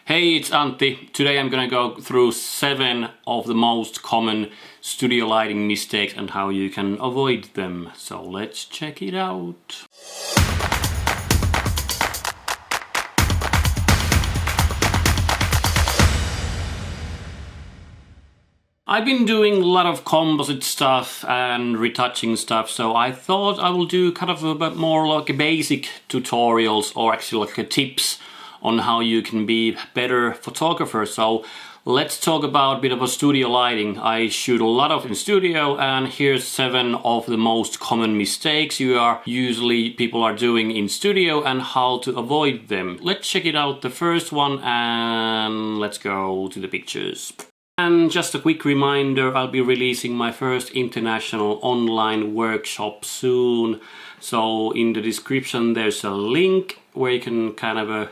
Hey, it's Antti. Today I'm gonna go through 7 of the most common studio lighting mistakes and how you can avoid them. So let's check it out. I've been doing a lot of composite stuff and retouching stuff, so I thought I will do kind of a bit more like a basic tutorials or actually like a tips on how you can be better photographer. So let's talk about a bit of a studio lighting. I shoot a lot of in studio, and here's 7 of the most common mistakes people are doing in studio and how to avoid them. Let's check it out, the first one, and let's go to the pictures. And just a quick reminder, I'll be releasing my first international online workshop soon. So in the description there's a link where you can kind of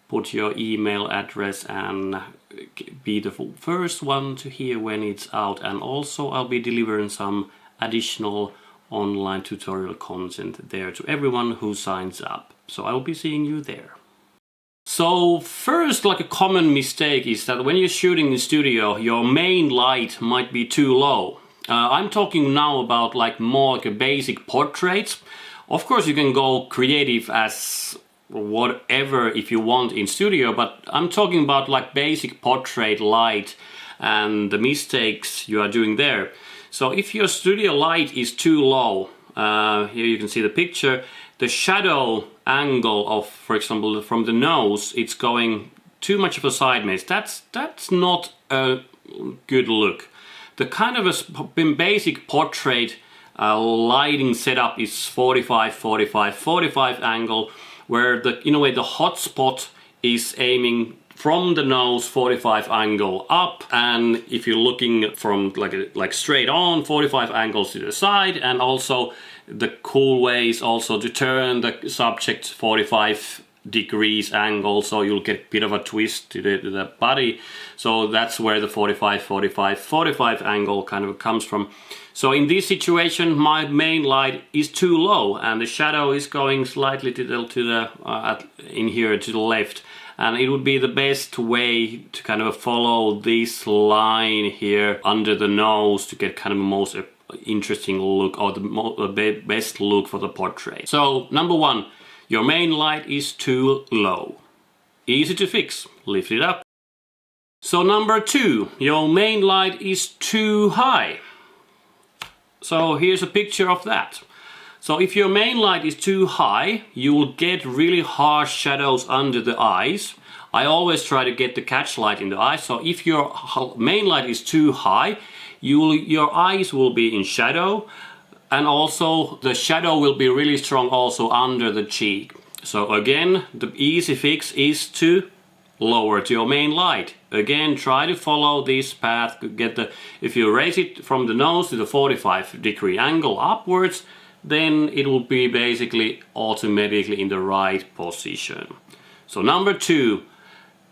put your email address and be the first one to hear when it's out. And also I'll be delivering some additional online tutorial content there to everyone who signs up. So I'll be seeing you there. So first, like a common mistake is that when you're shooting in studio, your main light might be too low. I'm talking now about like more like a basic portraits. Of course you can go creative as whatever if you want in studio, but I'm talking about like basic portrait light and the mistakes you are doing there. So if your studio light is too low, here you can see the picture, the shadow angle of, for example, from the nose, it's going too much of a sideways. That's not a good look. The kind of a basic portrait lighting setup is 45 angle, where in a way the hot spot is aiming from the nose 45 angle up, and if you're looking from like straight on, 45 angles to the side, and also the cool way is also to turn the subject 45 degrees angle, so you'll get a bit of a twist to the body. So that's where the 45 angle kind of comes from. So in this situation, my main light is too low and the shadow is going slightly to the in here to the left, and it would be the best way to kind of follow this line here under the nose to get kind of most interesting look, or the best look for the portrait. So number 1, your main light is too low. Easy to fix, lift it up. So number 2, your main light is too high. So here's a picture of that. So if your main light is too high, you will get really harsh shadows under the eyes. I always try to get the catch light in the eyes. So if your main light is too high, your eyes will be in shadow, and also the shadow will be really strong also under the cheek. So again, the easy fix is to lower to your main light. Again, try to follow this path. If you raise it from the nose to the 45 degree angle upwards, then it will be basically automatically in the right position. So number 2,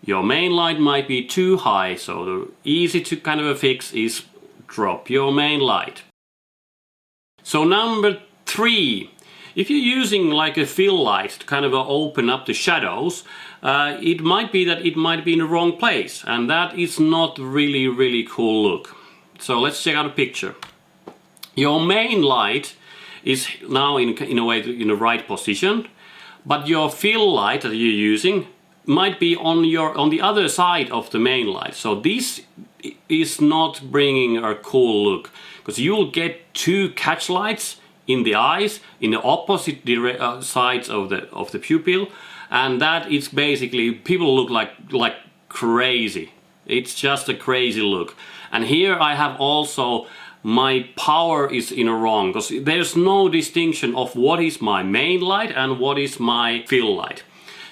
your main light might be too high, so the easy to kind of a fix is drop your main light. So number 3, if you're using like a fill light to kind of open up the shadows, it might be in the wrong place, and that is not really cool look. So let's check out a picture. Your main light is now in a way in the right position, but your fill light that you're using might be on the other side of the main light. So this is not bringing a cool look, because you'll get 2 catch lights in the eyes in the opposite sides of the pupil, and that is basically, people look like crazy. It's just a crazy look. And here I have also my power is in a wrong, because there's no distinction of what is my main light and what is my fill light.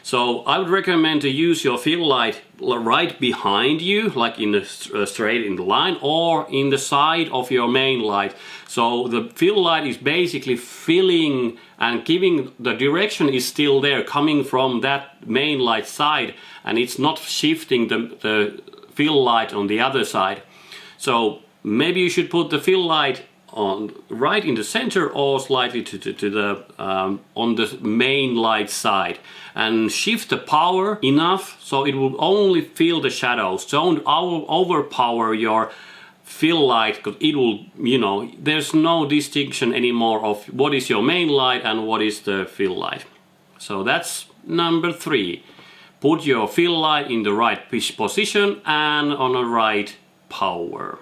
So I would recommend to use your fill light right behind you, like in the straight in the line, or in the side of your main light. So the fill light is basically filling and giving, the direction is still there, coming from that main light side, and it's not shifting the fill light on the other side. So maybe you should put the fill light right in the center or slightly to the on the main light side, and shift the power enough so it will only fill the shadows. Don't overpower your fill light, because it will, you know, there's no distinction anymore of what is your main light and what is the fill light. So that's number 3. Put your fill light in the right position and on a right power.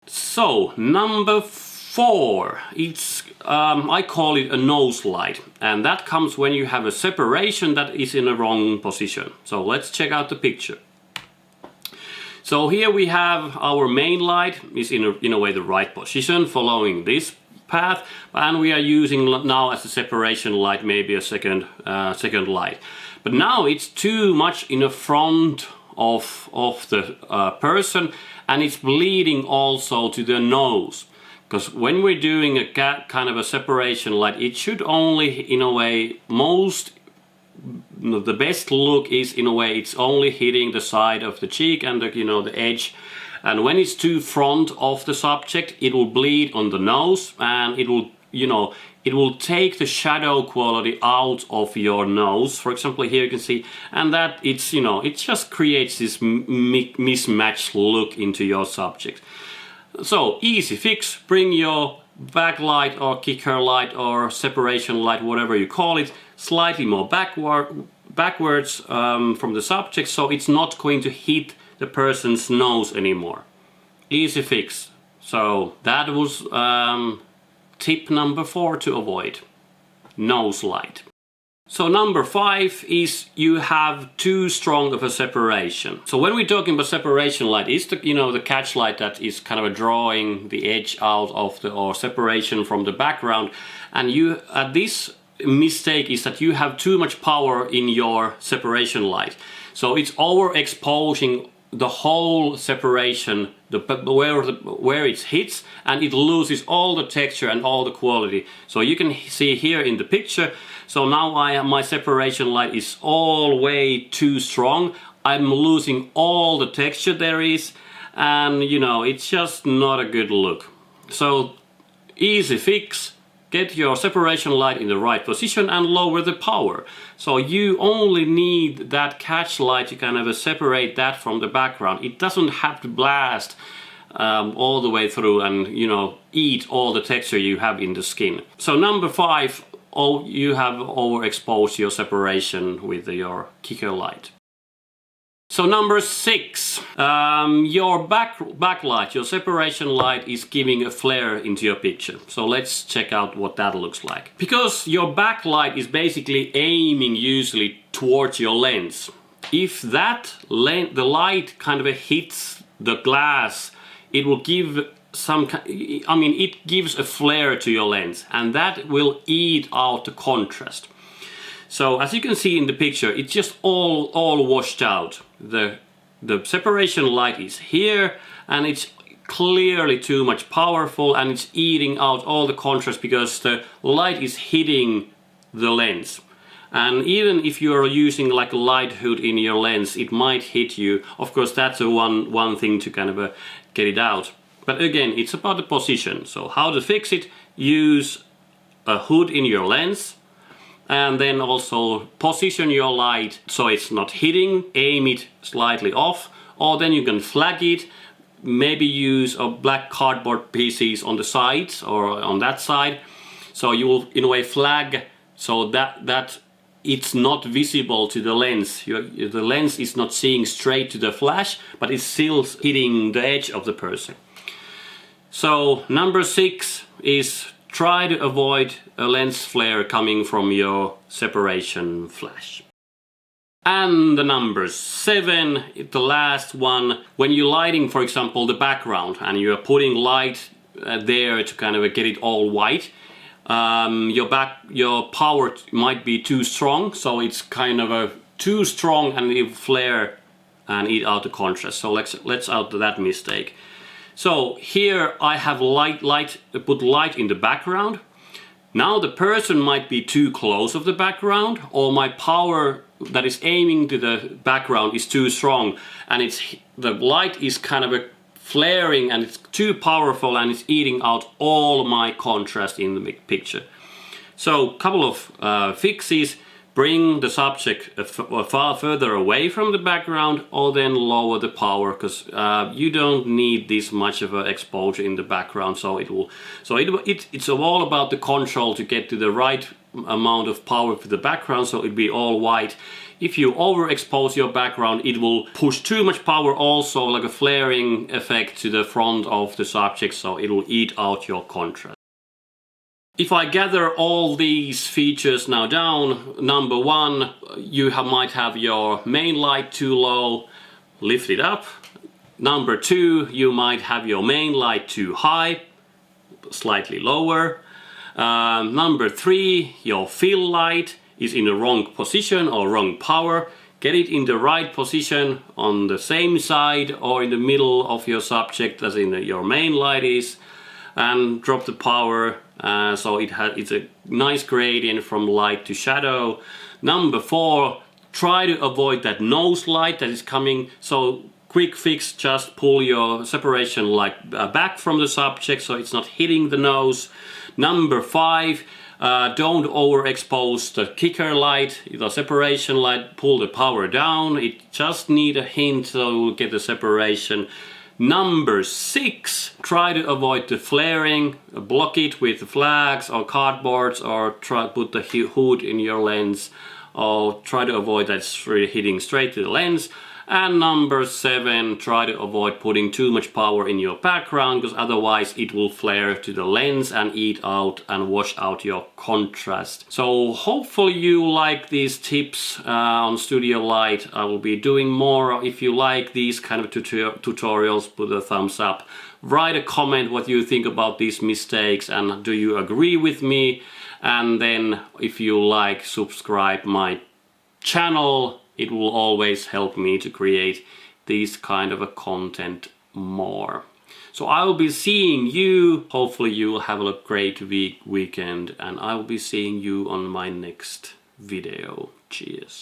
So number 4, it's I call it a nose light, and that comes when you have a separation that is in a wrong position. So let's check out the picture. So here we have our main light is in a way the right position, following this path, and we are using now as a separation light maybe a second light. But now it's too much in the front of the person, and it's bleeding also to the nose. Because when we're doing a kind of a separation light, it should only, in a way, the best look is, in a way, it's only hitting the side of the cheek and the, you know, the edge. And when it's too front of the subject, it will bleed on the nose, and it will, you know, it will take the shadow quality out of your nose. For example, here you can see, and that it's, you know, it just creates this mismatched look into your subject. So easy fix: bring your backlight or kicker light or separation light, whatever you call it, slightly more backwards from the subject, so it's not going to hit the person's nose anymore. Easy fix. So that was tip number 4 to avoid nose light. So number 5 is you have too strong of a separation. So when we're talking about separation light, is the, you know, the catch light that is kind of drawing the edge out of the, or separation from the background, and you this mistake is that you have too much power in your separation light. So it's overexposing the whole separation, where it hits, and it loses all the texture and all the quality. So you can see here in the picture. So now my separation light is all way too strong. I'm losing all the texture there is, and you know, it's just not a good look. So easy fix: get your separation light in the right position and lower the power. So you only need that catch light to kind of separate that from the background. It doesn't have to blast all the way through and, you know, eat all the texture you have in the skin. So number 5, you have overexposed your separation with your kicker light. So number 6, your backlight, your separation light is giving a flare into your picture. So let's check out what that looks like. Because your backlight is basically aiming usually towards your lens. If the light kind of hits the glass, it will give it gives a flare to your lens, and that will eat out the contrast. So as you can see in the picture, it's just all washed out. The separation light is here, and it's clearly too much powerful, and it's eating out all the contrast because the light is hitting the lens. And even if you are using like a light hood in your lens, it might hit you. Of course, that's one thing to kind of get it out. But again, it's about the position. So how to fix it? Use a hood in your lens, and then also position your light so it's not hitting, aim it slightly off, or then you can flag it, maybe use a black cardboard pieces on the sides or on that side, so you will in a way flag so that it's not visible to the lens. The lens is not seeing straight to the flash, but it's still hitting the edge of the person. So number 6 is try to avoid a lens flare coming from your separation flash. And the number 7, the last one, when you're lighting, for example, the background, and you're putting light there to kind of get it all white, your power might be too strong, so it's kind of too strong and it will flare and eat out the contrast. So let's out that mistake. So here I have put light in the background. Now the person might be too close of the background, or my power that is aiming to the background is too strong, and the light is kind of flaring and it's too powerful and it's eating out all my contrast in the picture. So couple of fixes: bring the subject far further away from the background, or then lower the power, because you don't need this much of an exposure in the background. So it's all about the control to get to the right amount of power for the background, so it'll be all white. If you overexpose your background, it will push too much power, also like a flaring effect to the front of the subject, so it will eat out your contrast. If I gather all these features now down, number one, you might have your main light too low, lift it up. Number two, you might have your main light too high, slightly lower. Number three, your fill light is in the wrong position or wrong power. Get it in the right position on the same side or in the middle of your subject as in your main light is, and drop the power so it's a nice gradient from light to shadow. Number four, try to avoid that nose light that is coming. So quick fix, just pull your separation light back from the subject so it's not hitting the nose. Number five, don't overexpose the kicker light, the separation light. Pull the power down. It just need a hint so you'll get the separation. Number six, try to avoid the flaring. Block it with flags or cardboards, or try to put the hood in your lens, or try to avoid that hitting straight to the lens. And number seven, try to avoid putting too much power in your background, because otherwise it will flare to the lens and eat out and wash out your contrast. So hopefully you like these tips on Studio Light. I will be doing more. If you like these kind of tutorials, put a thumbs up. Write a comment what you think about these mistakes and do you agree with me. And then if you like, subscribe my channel. It will always help me to create this kind of a content more. So I will be seeing you. Hopefully you will have a great weekend, and I will be seeing you on my next video. Cheers.